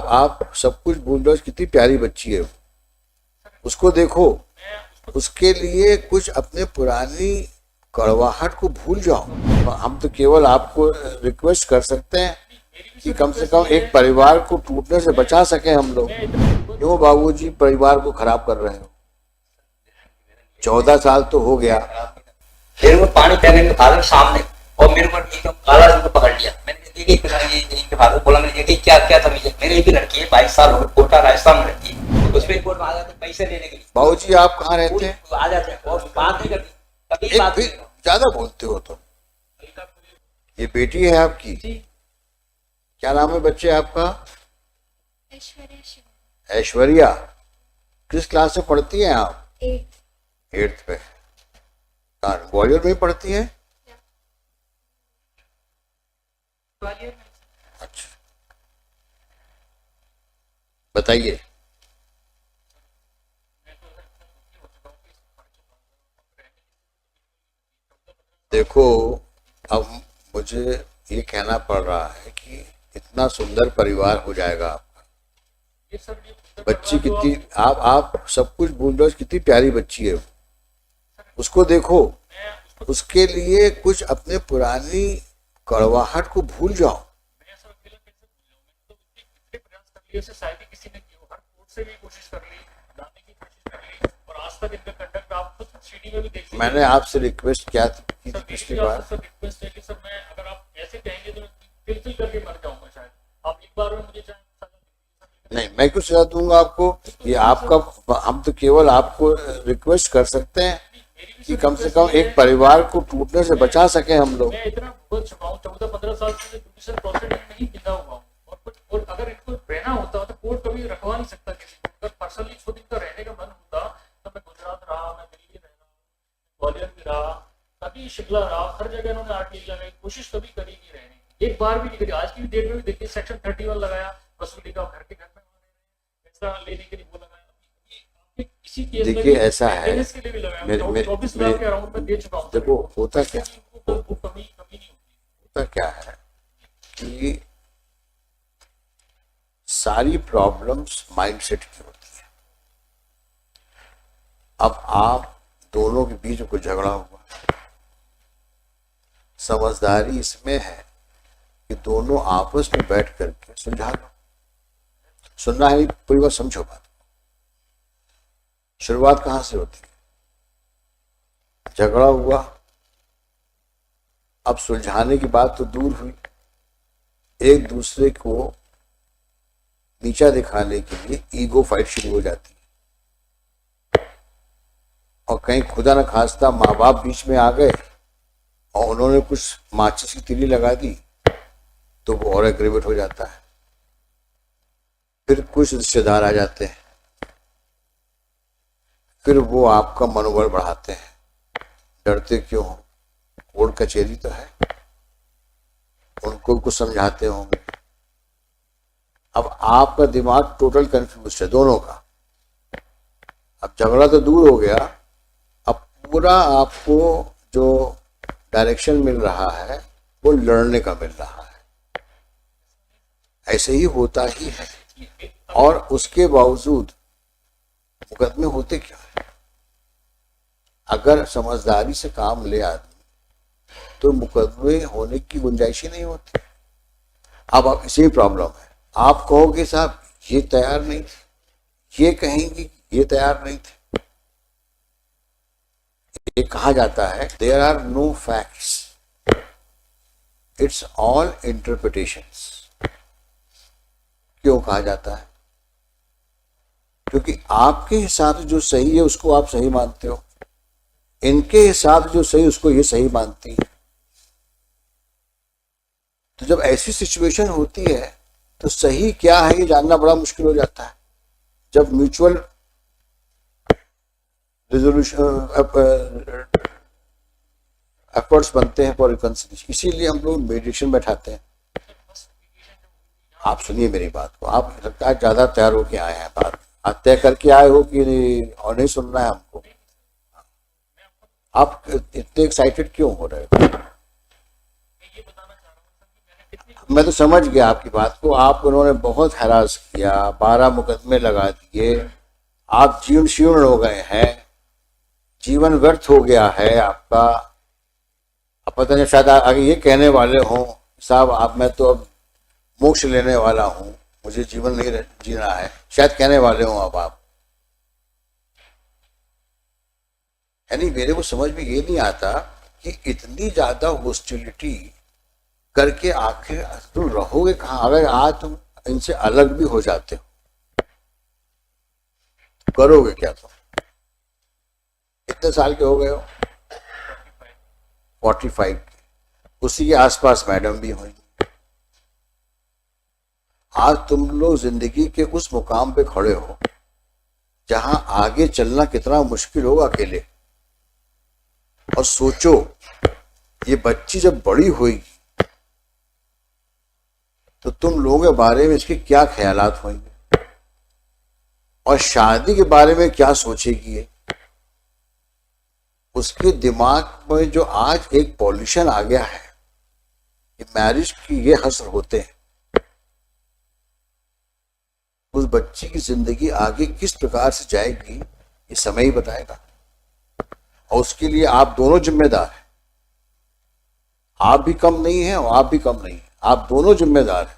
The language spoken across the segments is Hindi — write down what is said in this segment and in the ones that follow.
आप सब कुछ भूल रहे हो, कितनी प्यारी बच्ची है, उसको देखो, उसके लिए कुछ अपने पुरानी कड़वाहट को भूल जाओ। हम तो केवल आपको रिक्वेस्ट कर सकते हैं कि कम से कम एक परिवार को टूटने से बचा सके हम लोग। क्यों बाबूजी परिवार को खराब कर रहे हो? 14 साल तो हो गया। फिर वो पानी पीने के फादर सामने और मेरे को एकदम काला रंग को पकड़ लिया। मैंने देखी फादर बोला, मैंने देखी क्या क्या था मुझे। मेरी भी लड़की है 22 साल हो गए, कोटा राजस्थान में रहती है। उस पर कोर्ट में आ जाते पैसे लेने के लिए। बाबूजी आप कहाँ रहते हैं? आ जाते हैं और बात नहीं करती, कभी बात नहीं। ज्यादा बोलते हो तुम। ये बेटी है आपकी? क्या नाम है बच्चे आपका? ऐश्वर्या। किस क्लास में पढ़ती हैं आप? 8th पे। ग्वालियर में पढ़ती हैं? अच्छा, बताइए। देखो, अब मुझे ये कहना पड़ रहा है कि इतना सुंदर परिवार हो जाएगा आपका। बच्ची कितनी, आप सब कुछ भूल रहे हो, कितनी प्यारी बच्ची है, उसको देखो, उसके लिए कुछ अपने पुरानी कड़वाहट को भूल जाओ। मैंने आपसे रिक्वेस्ट किया थी पिछली बार। नहीं, मैं क्यों सजा दूंगा आपको? ये आपका, हम तो केवल आपको रिक्वेस्ट कर सकते हैं कि कम से कम एक परिवार को टूटने से बचा सके हम लोग। मैं इतना बोल चुका हूँ, 14-15 साल से जुडिशियल प्रोसेस में नहीं बिंदा हुआ हूँ, और अगर इनको रहना होता तो कोर्ट कभी रखवा नहीं सकता किसी को। अगर पर्सनली खुद इनका रहने का मन होता तो मैं गुजरात रहा, मैं दिल्ली रहा, ग्वालियर भी रहा, कभी शिमला रहा, हर जगह इन्होंने आर्टिकल जाने की कोशिश कभी करी नहीं रहने की, एक बार भी नहीं करी। आज की डेट में भी देखिए सेक्शन 31 लगाया, वसूली का घर के घर में पैसा लेने के लिए वो लगाया। देखिए ऐसा है, देखो होता क्या है कि सारी प्रॉब्लम्स माइंडसेट की होती है। अब आप दोनों के बीच में कोई झगड़ा हुआ, समझदारी इसमें है कि दोनों आपस में बैठ करके सुलझा लो। सुनना है, पूरी बात समझो। बात शुरुआत कहां से होती है? झगड़ा हुआ, अब सुलझाने की बात तो दूर हुई, एक दूसरे को नीचा दिखाने के लिए ईगो फाइट शुरू हो जाती है। और कहीं खुदा न खास्ता माँ बाप बीच में आ गए और उन्होंने कुछ माचिस की तीली लगा दी तो वो और एग्रीवेट हो जाता है। फिर कुछ रिश्तेदार आ जाते हैं, फिर वो आपका मनोबल बढ़ाते हैं। डरते क्यों हो? कोर्ट कचहरी तो है, उनको कुछ समझाते होंगे। अब आपका दिमाग टोटल कंफ्यूज है दोनों का। अब झगड़ा तो दूर हो गया, अब पूरा आपको जो डायरेक्शन मिल रहा है वो लड़ने का मिल रहा है। ऐसे ही होता ही है। और उसके बावजूद मुकदमे होते क्या है? अगर समझदारी से काम ले आदमी तो मुकदमे होने की गुंजाइश ही नहीं होती। अब इसी प्रॉब्लम है, आप कहोगे साहब ये तैयार नहीं थे, ये कहेंगे ये तैयार नहीं थे। ये कहा जाता है there are no facts, it's all interpretations. क्यों कहा जाता है? क्योंकि आपके हिसाब से जो सही है उसको आप सही मानते हो, इनके हिसाब से जो सही उसको ये सही मानती है। तो जब ऐसी सिचुएशन होती है तो सही क्या है ये जानना बड़ा मुश्किल हो जाता है। जब म्यूचुअल रिजोल्यूशन एफर्ट्स बनते हैं फॉर रिकंसिलिएशन, इसीलिए हम लोग मेडिएशन बैठाते हैं। आप सुनिए मेरी बात को, आप लगता है ज्यादा तैयार होके आए हैं, बात तय करके आए हो कि नहीं, और नहीं सुनना है हमको। आप इतने एक्साइटेड क्यों हो रहे हो? मैं तो समझ गया आपकी बात को। आप उन्होंने बहुत हरास किया, 12 मुकदमे लगा दिए, आप जीर्ण शीर्ण हो गए हैं, जीवन व्यर्थ हो गया है आपका। अब पता नहीं शायद आगे ये कहने वाले हों, साहब आप मैं तो अब मोक्ष लेने वाला हूं, मुझे जीवन नहीं जीना है, शायद कहने वाले हों अब आप। यानी मेरे को समझ में ये नहीं आता कि इतनी ज्यादा हॉस्टिलिटी करके आखिर तुम रहोगे कहाँ? अगर आज तुम इनसे अलग भी हो जाते हो तो करोगे क्या तुम? कितने साल के हो गए हो? 45। उसी के आसपास मैडम भी होंगी। आज तुम लोग जिंदगी के उस मुकाम पे खड़े हो जहां आगे चलना कितना मुश्किल होगा अकेले। और सोचो ये बच्ची जब बड़ी होगी तो तुम लोगों के बारे में इसके क्या ख्यालात होंगे, और शादी के बारे में क्या सोचेगी ये। उसके दिमाग में जो आज एक पॉल्यूशन आ गया है कि मैरिज की ये हसर होते हैं, उस बच्ची की जिंदगी आगे किस प्रकार से जाएगी ये समय ही बताएगा। और उसके लिए आप दोनों जिम्मेदार हैं। आप भी कम नहीं हैं और आप भी कम नहीं हैं, आप दोनों जिम्मेदार हैं।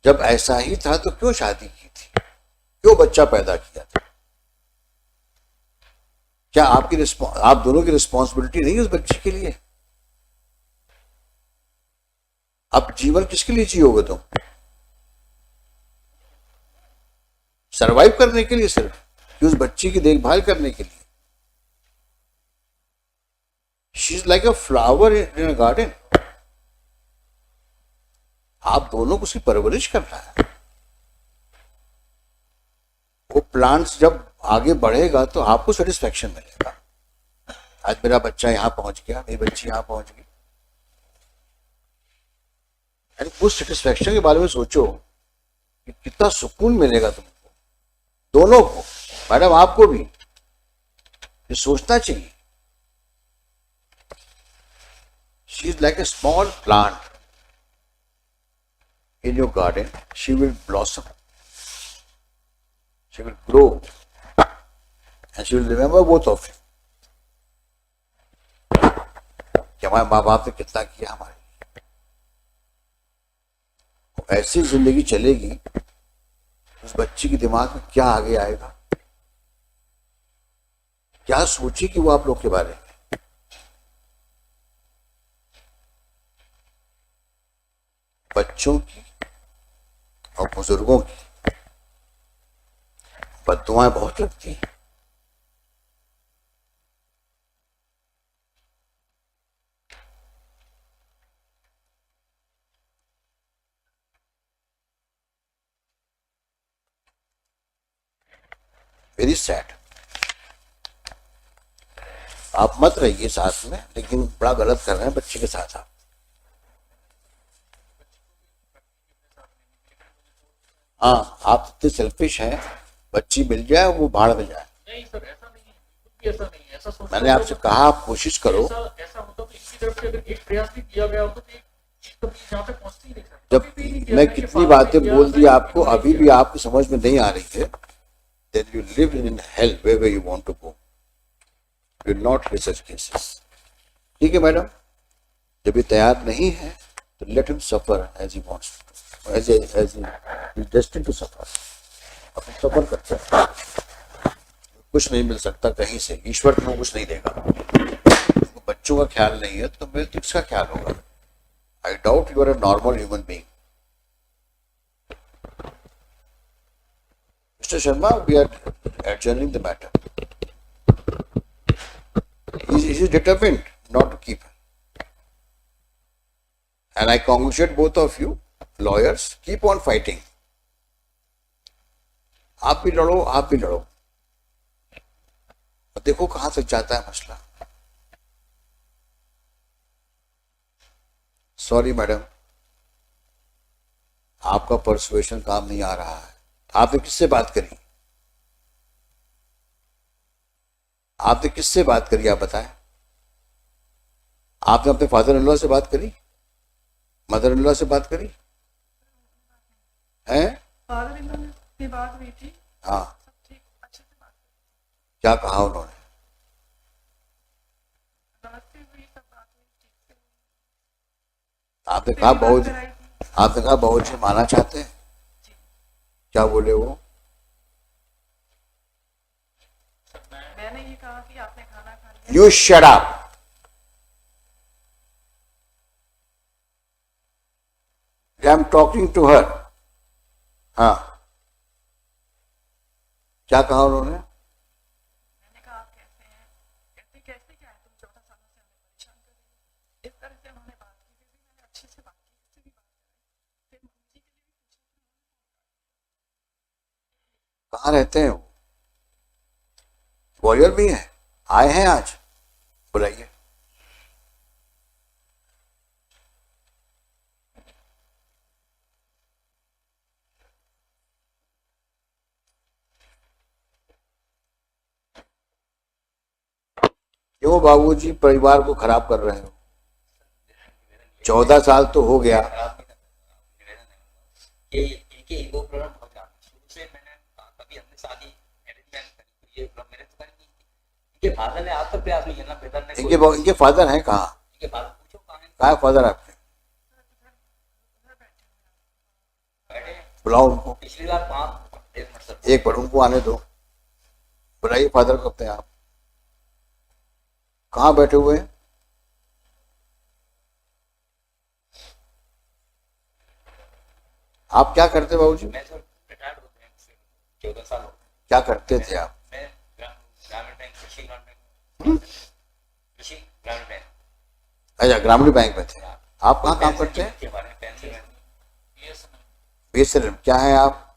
जब ऐसा ही था तो क्यों शादी की थी, क्यों बच्चा पैदा किया था? क्या आप दोनों की रिस्पॉन्सिबिलिटी नहीं है उस बच्चे के लिए? अब जीवन किसके लिए जियोगे तुम? सरवाइव करने के लिए सिर्फ, कि उस बच्ची की देखभाल करने के लिए? She is like a flower in a garden. आप दोनों को उसकी परवरिश करना है। वो प्लांट्स जब आगे बढ़ेगा तो आपको सेटिस्फेक्शन मिलेगा। आज मेरा बच्चा यहां पहुंच गया, मेरी बच्ची यहां पहुंच गई, यानी उस सेटिस्फेक्शन के बारे में सोचो कि कितना सुकून मिलेगा तुमको, दोनों को, मैडम आपको भी। ये सोचना चाहिए। She is like a small plant in your garden. She will blossom, she will grow, and she will remember both of you कि हमारे माँ बाप ने कितना किया हमारे लिए। ऐसी जिंदगी चलेगी, उस बच्ची के दिमाग में क्या आगे आएगा, क्या सोचेगी वो आप लोग के बारे में। बच्चों की और बुजुर्गों की बद्दुआएं बहुत लगती हैं। Very sad. आप मत रहिए साथ में, लेकिन बड़ा गलत कर रहे हैं बच्चे के साथ आप। हाँ, आप इतने सेल्फिश हैं, बच्ची मिल जाए वो भाड़ में जाए। नहीं सर, ऐसा नहीं है, बिल्कुल भी ऐसा नहीं है। ऐसा सोचना मैंने आपसे कहा आप कोशिश करो। ऐसा होता तो इनकी तरफ से अगर एक प्रयास भी किया गया होता तो एक चीज कभी यहाँ पे पहुंचती ही नहीं सर। जब कभी भी नहीं किया मैं गया कि कितनी फादर बातें ने किया, बोल दी सर, आपको, अभी भी आपको समझ में नहीं आ रही है। Then you live in hell wherever you want to go. You will not face such cases. ठीक है मैडम, जब ये तैयार नहीं है तो let him suffer as he wants to, as he is destined to suffer. अपन सफर करते हैं, कुछ नहीं मिल सकता कहीं से, ईश्वर को कुछ नहीं देगा। तो बच्चों का ख्याल नहीं है तो मैं किसका ख्याल होगा? I doubt you are a normal human being. Mr. Sharma, we are adjourning the matter. He is determined not to keep her. And I congratulate both of you, lawyers, keep on fighting. आप भी लड़ो, आप भी लड़ो, और देखो कहां तक जाता है मसला। सॉरी मैडम, आपका परसुएशन काम नहीं आ रहा है। आपने किससे बात करी? आपने किससे बात करी आप बताएं। आपने अपने फादर इन लॉ से बात करी, मदर इन लॉ से बात करी हैं? फादर इन लॉ से बात हुई थी, हाँ, सब ठीक अच्छे से बात क्या कहा उन्होंने? रात से हुई, सब बात हुई ठीक से हुई। आपने कहा मेरी बहुत, बात कराई थी। आपने कहा बहुत जी माना चाहते हैं, जी। क्या बोले वो? मैंने ये कहा कि आपने खाना खा लिया। You shut up. I am talking to her. हाँ, क्या कहा उन्होंने? मैंने कहा आप कैसे हैं, कहते कैसे क्या है, तुम 14 सालों से हमें परेशान कर रही हो। इस तरह से उन्होंने बात की, फिर भी मैंने अच्छे से बात की, इससे भी बात कराई। फिर मम्मी जी के लिए भी पूछा। कहाँ रहते हैं वो? ग्वालियर में है, आए हैं आज? बुलाइए। क्यों बाबूजी परिवार को खराब कर रहे हो? 14 साल तो हो गया। खराब नहीं करता, निवेदन है कि इनके ईगो प्रॉब्लम बहुत ज्यादा है। शुरू से मैंने कभी अपनी शादी अरेंजमेंट करी तो ये प्रॉब्लम मेरे तो करी नहीं थी। इनके फादर ने आज तक प्रयास नहीं किया, बेदर ने इनके फादर हैं कहाँ? इनके फादर पूछो कहाँ है, कहाँ फादर आपके? बैठे हैं। बुलाओ उनको, पिछली बार 5 मिनट सर एक बार उनको आने दो। बुलाइए फादर को अपने आप। कहाँ बैठे हुए हैं? आप क्या करते बाबूजी? मैं सर रिटायर्ड होते हैं 14 साल हो गए। क्या करते थे आप? मैं ग्रामीण बैंक, कृषि ग्रामीण बैंक, कृषि ग्रामीण बैंक अच्छा, ग्रामीण बैंक में थे आप। कहाँ काम करते हैं? के बारे में पेंसिल में बीएसएनएल। क्या है आप?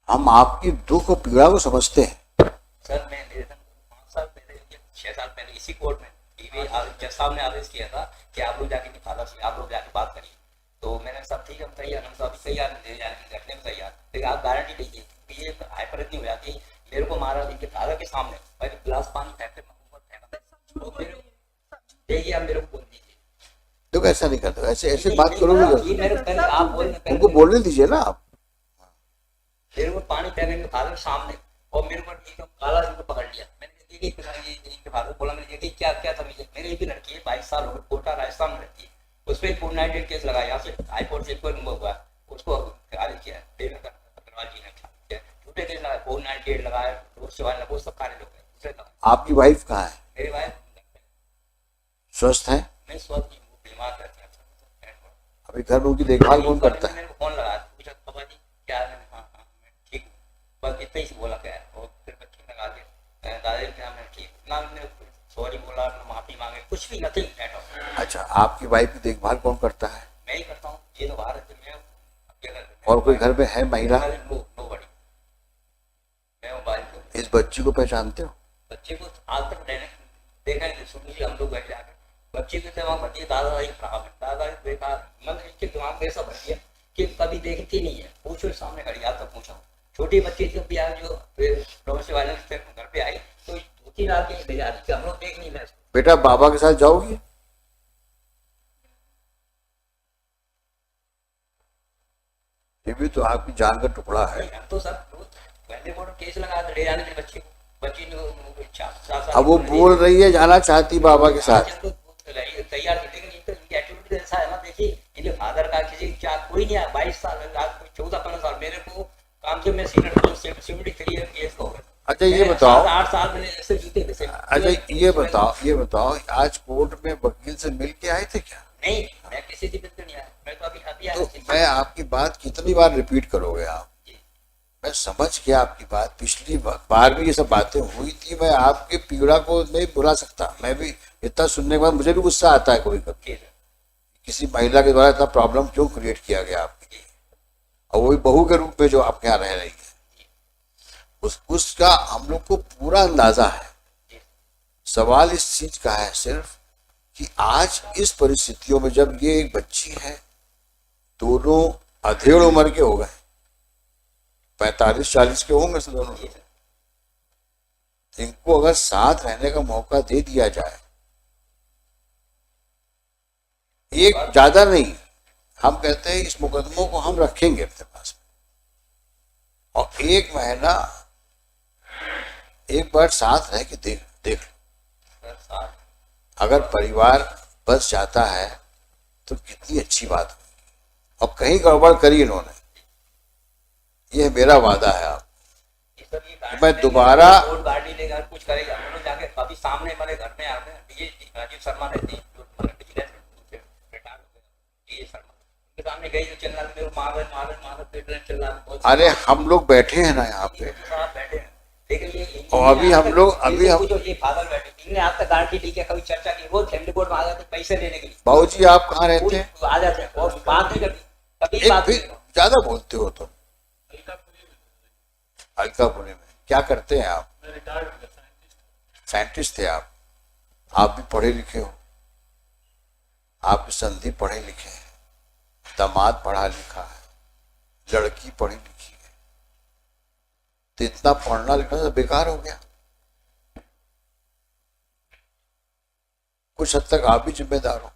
हम आपकी दुख और पीड़ा को समझते हैं। सर मैं निवेदन 5 साल पहले 6 साल पहले इसी कोर्ट में टीवी जज साहब ने आदेश किया था कि आप लोग जाके निकाला से आप लोग जाके बात करिए, तो मैंने सब ठीक है हम तैयार, हम सब तैयार ले जाने की रखने में तैयार, लेकिन आप गारंटी दीजिए कि ये हाइपर इतनी हो जाती है मेरे को मारा इनके फादर के सामने भाई गिलास पानी फेंकते मैं ऊपर फेंका तो मेरे देखिए आप मेरे को बोल दीजिए। देखो ऐसा नहीं करते, ऐसे ऐसे बात करोगे ये मेरे पहले आप बोलने उनको बोलने दीजिए ना आप। मेरे को पानी फेंकने के फादर के सामने और मेरे को एकदम काला जिनको पकड़ लिया। मैंने देखी इनके फादर बोला, मैंने देखी क्या क्या तमीज है। मेरी भी लड़की है 22 साल हो गए, कोटा राजस्थान में रहती है, उस पर 498 केस लगाया, यहाँ से हाईकोर्ट से कोई हुआ उसको खारिज किया अग्रवाल जी ने, झूठे केस लगाए 498 लगाए, वो सब खारिज हो गए दूसरे लगाए। आपकी वाइफ कहाँ है? मेरी वाइफ स्वस्थ है? मैं स्वस्थ बीमार रहती है। अभी घर में उनकी देखभाल कौन करता है? मेरे को फोन लगा पूछा पापा जी क्या है, हाँ हाँ मैं ठीक हूँ, बस इतना ही बोला क्या है। और फिर बच्चे लगा के दादाजी क्या मैं ठीक ना, मैंने सॉरी बोला ना माफी मांगे, कुछ भी नथिंग। अच्छा, आपकी वाइफ की देखभाल कौन करता है? मैं ही करता हूँ, ये तो बाहर है, मैं अकेला। और कोई घर में है महिला? नो बड़ी, मैं मोबाइल को इस बच्ची को पहचानते हो? बच्चे को आज तक देखा नहीं, सुनी हम लोग बैठ जाकर बच्चे के दिमाग भर दादाजी खराब है, दादाजी बेकार, मतलब इसके दिमाग में ऐसा भर दिया कि कभी देखती नहीं है। पूछो सामने खड़ी आज तक पूछा, छोटी बच्ची जब भी आई जो डोमेस्टिक वायलेंस घर पे आई तो 2-3 रात के भेजा दी, हम लोग देख नहीं रहे। बेटा बाबा के साथ जाओगी? ये भी तो आपकी जान का टुकड़ा है। हम तो सब पहले को केस लगा ले जाने के बच्चे को, बच्ची ने 4 साल अब वो बोल रही है जाना चाहती बाबा के साथ। तैयार थे, लेकिन इनकी एटीट्यूड ऐसा है ना, देखिए इनके फादर का किसी क्या कोई नहीं है, 22 साल 14-15 साल मेरे को काम से मैं सिक्योरिटी क्लियर केस हो गया। अच्छा ये बताओ, 8 साल मैंने ऐसे जीते थे। अच्छा ये बताओ आज कोर्ट में वकील से मिल के आए थे क्या? नहीं, मैं किसी से मिलकर नहीं आया, मैं तो अभी आया। तो मैं आपकी बात कितनी बार रिपीट करोगे आप? मैं समझ गया आपकी बात, पिछली बार भी ये सब बातें हुई थी, मैं आपके पीड़ा को नहीं भुला सकता। मैं भी इतना सुनने के बाद मुझे भी गुस्सा आता है कभी कभी, किसी महिला के द्वारा इतना प्रॉब्लम क्यों क्रिएट किया गया आपके लिए, और वो भी बहू के रूप में जो आपके यहाँ रह रही है, उसका हम लोग को पूरा अंदाजा है। सवाल इस चीज का है सिर्फ कि आज इस परिस्थितियों में जब ये एक बच्ची है, दोनों अधेड़ उम्र के हो गए, 45-40 के होंगे से दोनों, इनको अगर साथ रहने का मौका दे दिया जाए, एक ज्यादा नहीं, हम कहते हैं इस मुकदमों को हम रखेंगे अपने पास और 1 महीना एक बार साथ रह के देख देख लो। अगर परिवार बच जाता है तो कितनी अच्छी बात है। और कहीं गड़बड़ करी इन्होंने, यह मेरा वादा है आप, मैं दोबारा गाड़ी लेगा कुछ करेगा, जाके अभी सामने हमारे घर में आते हैं राजीव शर्मा रहती है, सामने गई जो चिल्ला मेरे चिल्ला। अरे हम लोग बैठे हैं ना यहाँ पे, बैठे हैं, लेकिन ये और अभी हम लोग जो ये फादर बैठे, इनने आज तक गाड़ी ठीक है, कभी चर्चा की, वो फैमिली कोर्ट में आ जाते पैसे देने के लिए। बाबूजी आप कहाँ रहते हैं? आ जाते हैं और बात नहीं करती, कभी एक बात भी नहीं करती। ज्यादा बोलते हो तुम। अलकापुरी में क्या करते हैं आप? साइंटिस्ट थे आप भी पढ़े लिखे हो, आपके संधि पढ़े लिखे हैं, दामाद पढ़ा लिखा है, लड़की पढ़ी लिखी है, तो इतना पढ़ना लिखना तो बेकार हो गया। कुछ हद तक आप भी जिम्मेदार हो,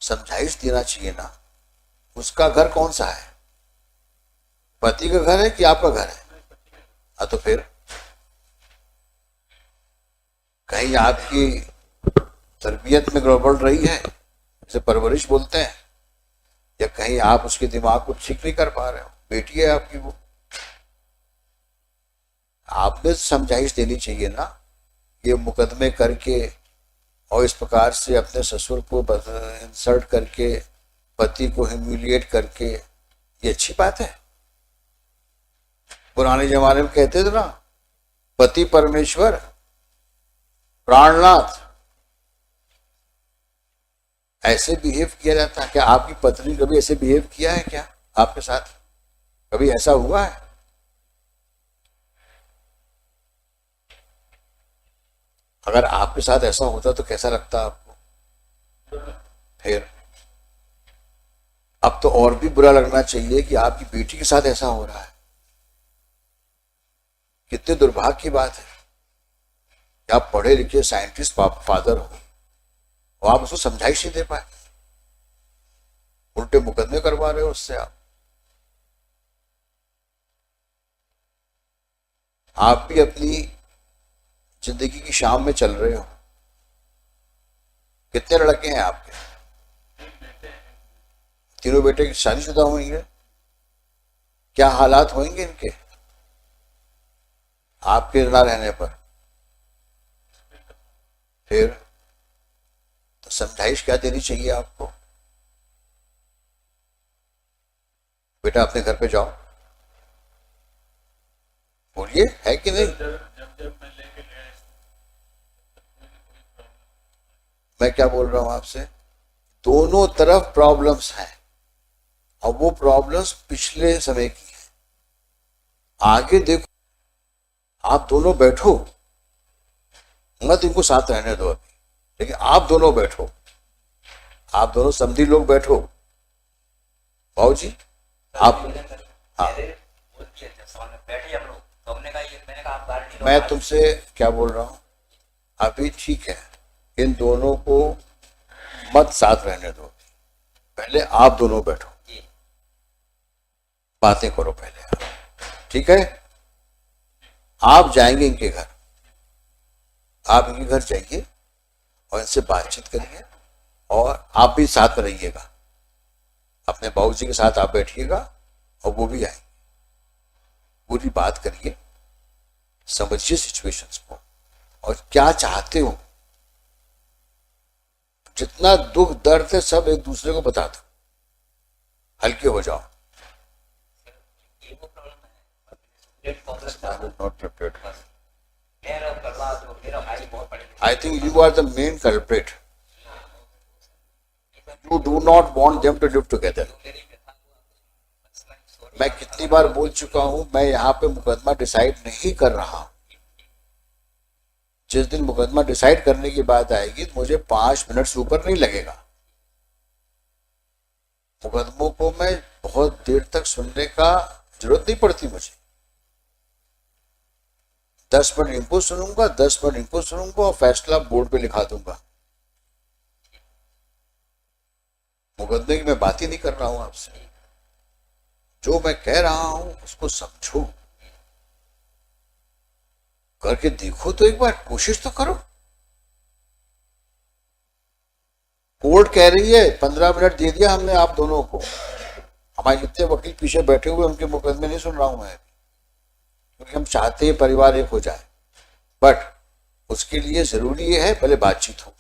समझाइश देना चाहिए ना। उसका घर कौन सा है? पति का घर है कि आपका घर है? हाँ तो फिर कहीं आपकी तरबियत में गड़बड़ रही है, जैसे परवरिश बोलते हैं, या कहीं आप उसके दिमाग को ठीक नहीं कर पा रहे हो। बेटी है आपकी, वो आपने समझाइश देनी चाहिए ना। ये मुकदमे करके और इस प्रकार से अपने ससुर को इंसल्ट करके, पति को ह्यूमिलिएट करके, ये अच्छी बात है? पुराने जमाने में कहते थे ना, पति परमेश्वर प्राणनाथ, ऐसे बिहेव किया जाता है क्या? आपकी पत्नी कभी ऐसे बिहेव किया है क्या आपके साथ? कभी ऐसा हुआ है? अगर आपके साथ ऐसा होता तो कैसा लगता आपको? फिर अब तो और भी बुरा लगना चाहिए कि आपकी बेटी के साथ ऐसा हो रहा है। कितने दुर्भाग्य की बात है कि आप पढ़े लिखे साइंटिस्ट फादर हो और आप उसको समझाइश नहीं दे पाए, उल्टे मुकदमे करवा रहे हो उससे। आप भी अपनी जिंदगी की शाम में चल रहे हो। कितने लड़के हैं आपके? तीनों बेटे की शादीशुदा होंगे। क्या हालात होंगे इनके आपके ना रहने पर? फिर तो समझाइश क्या देनी चाहिए आपको? बेटा अपने घर पे जाओ, बोलिए, है कि नहीं? मैं क्या बोल रहा हूं आपसे, दोनों तरफ प्रॉब्लम्स हैं और वो प्रॉब्लम्स पिछले समय की है। आगे देखो, आप दोनों बैठो, मत इनको साथ रहने दो अभी, लेकिन आप दोनों बैठो, आप दोनों समधी लोग बैठो। भाऊ जी आप, हाँ, मैं तुमसे क्या बोल रहा हूं, अभी ठीक है, इन दोनों को मत साथ रहने दो, पहले आप दोनों बैठो, बातें करो पहले आप, ठीक है? आप जाएंगे इनके घर, आप इनके घर जाइए और इनसे बातचीत करिए और आप भी साथ में रहिएगा, अपने बाबूजी के साथ आप बैठिएगा और वो भी आएंगे। पूरी बात करिए, समझिए सिचुएशंस को और क्या चाहते हो। जितना दुख दर्द है सब एक दूसरे को बता दो, हल्के हो जाओ। Not prepared. I think you are the main culprit. You do not want them to live together. मैं कितनी बार बोल चुका हूं, मैं यहाँ पे मुकदमा डिसाइड नहीं कर रहा हूं। जिस दिन मुकदमा डिसाइड करने की बात आएगी तो मुझे 5 मिनट से ऊपर नहीं लगेगा। मुकदमों को मैं बहुत देर तक सुनने का जरूरत नहीं पड़ती मुझे। 10 मिनट इनपुट सुनूंगा, 10 मिनट इनपुट सुनूंगा और फैसला बोर्ड पे लिखा दूंगा। मुकदमे की मैं बात ही नहीं कर रहा हूं आपसे, जो मैं कह रहा हूं उसको समझो, करके देखो तो एक बार, कोशिश तो करो। कोर्ट कह रही है 15 मिनट दे दिया हमने आप दोनों को, हमारे जितने वकील पीछे बैठे हुए उनके मुकदमे नहीं सुन रहा हूं मैं, क्योंकि हम चाहते हैं परिवार एक हो जाए, बट उसके लिए जरूरी है पहले बातचीत हो।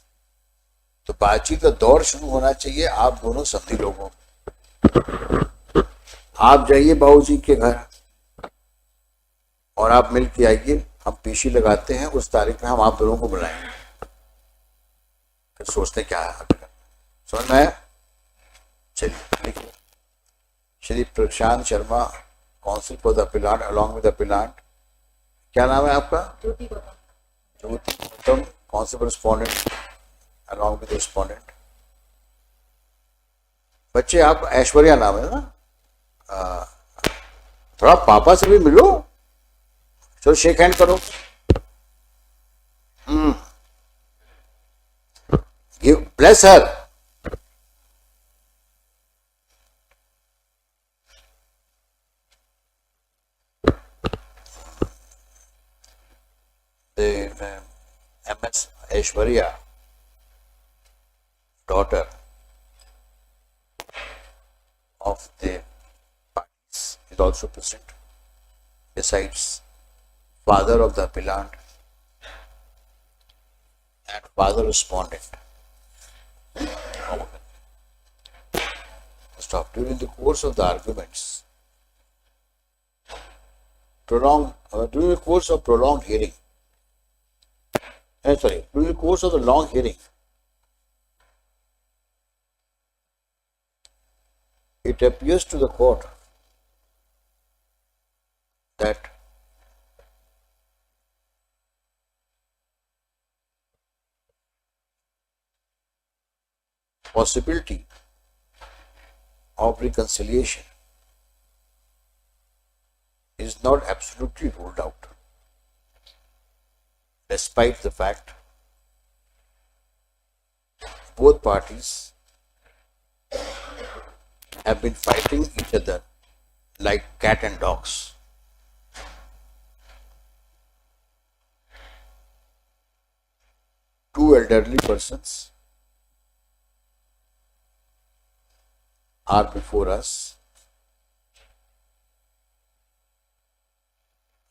तो बातचीत का दौर शुरू होना चाहिए आप दोनों समझी लोगों को। आप जाइए बाबूजी के घर और आप मिल के आइए, हम पीसी लगाते हैं, उस तारीख में हम आप दोनों को बुलाएंगे, फिर सोचते क्या है। समझ में आया? चलिए लिखिए। Shri Prashant Sharma, counsel for the appellant along with the appellant. क्या नाम है आपका? Jyoti Gautam, counsel for respondent along with respondent. बच्चे आप ऐश्वर्या नाम है ना? थोड़ा पापा से भी मिलो, चलो शेक हैंड करो। Give bless her. MS Aishwarya, daughter of the parties, is also present. Besides, father of the appellant and father respondent. Stop. During the course of the arguments, during the course of prolonged hearing, during the course of the long hearing, it appears to the court that possibility of reconciliation is not absolutely ruled out, despite the fact both parties have been fighting each other like cat and dogs. Two elderly persons are before us,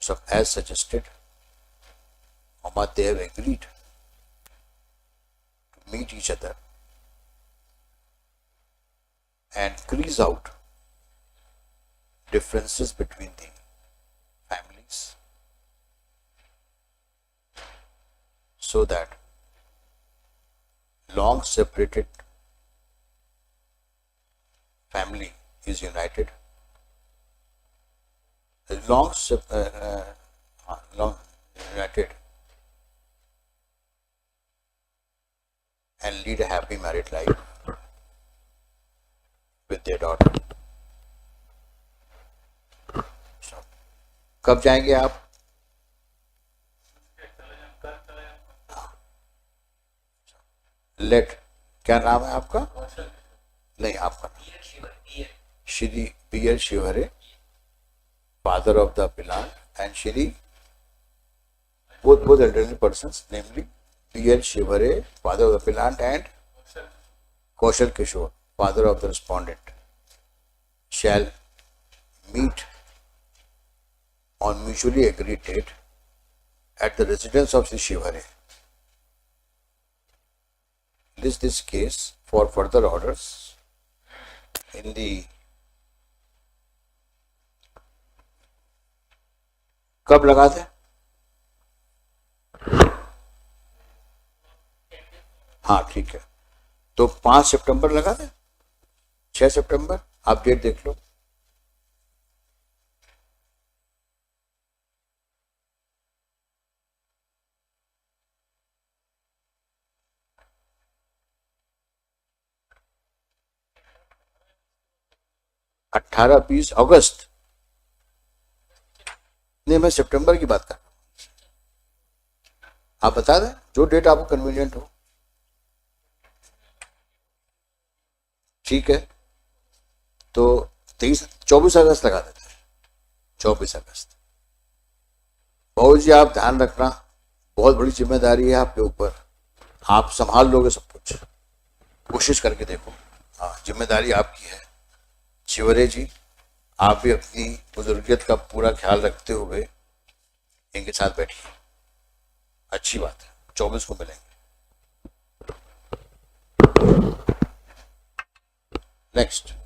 so as suggested, they have agreed to meet each other and crease out differences between the families, so that long separated family is united, long united and lead a happy married life with their daughter. कब जाएंगे आप? लेट, क्या नाम है आपका? नहीं, आपका Shri B.L. Shivhare, father of the appellant, and Shri, both elderly persons, namely B.L. Shivhare, father of the appellant, and Kaushal Kishore, father of the respondent, shall meet on mutually agreed date at the residence of Shri Shivhare. List this case for further orders in the कब लगा दे? हाँ ठीक है, तो 5 सितंबर लगा दे, 6 सितंबर, आप डेट देख लो। अठारह 20 अगस्त, नहीं मैं सितंबर की बात कर रहा हूँ। आप बता दें जो डेट आपको कन्वीनियंट हो। ठीक है, तो 24 अगस्त लगा देते हैं। 24 अगस्त। बहू जी आप ध्यान रखना, बहुत बड़ी जिम्मेदारी है आपके ऊपर, आप संभाल लोगे सब कुछ, कोशिश करके देखो। हाँ, जिम्मेदारी आपकी है। शिवरे जी आप भी अपनी बुजुर्गियत का पूरा ख्याल रखते हुए इनके साथ बैठिए। अच्छी बात है, 24 को मिलेंगे। नेक्स्ट।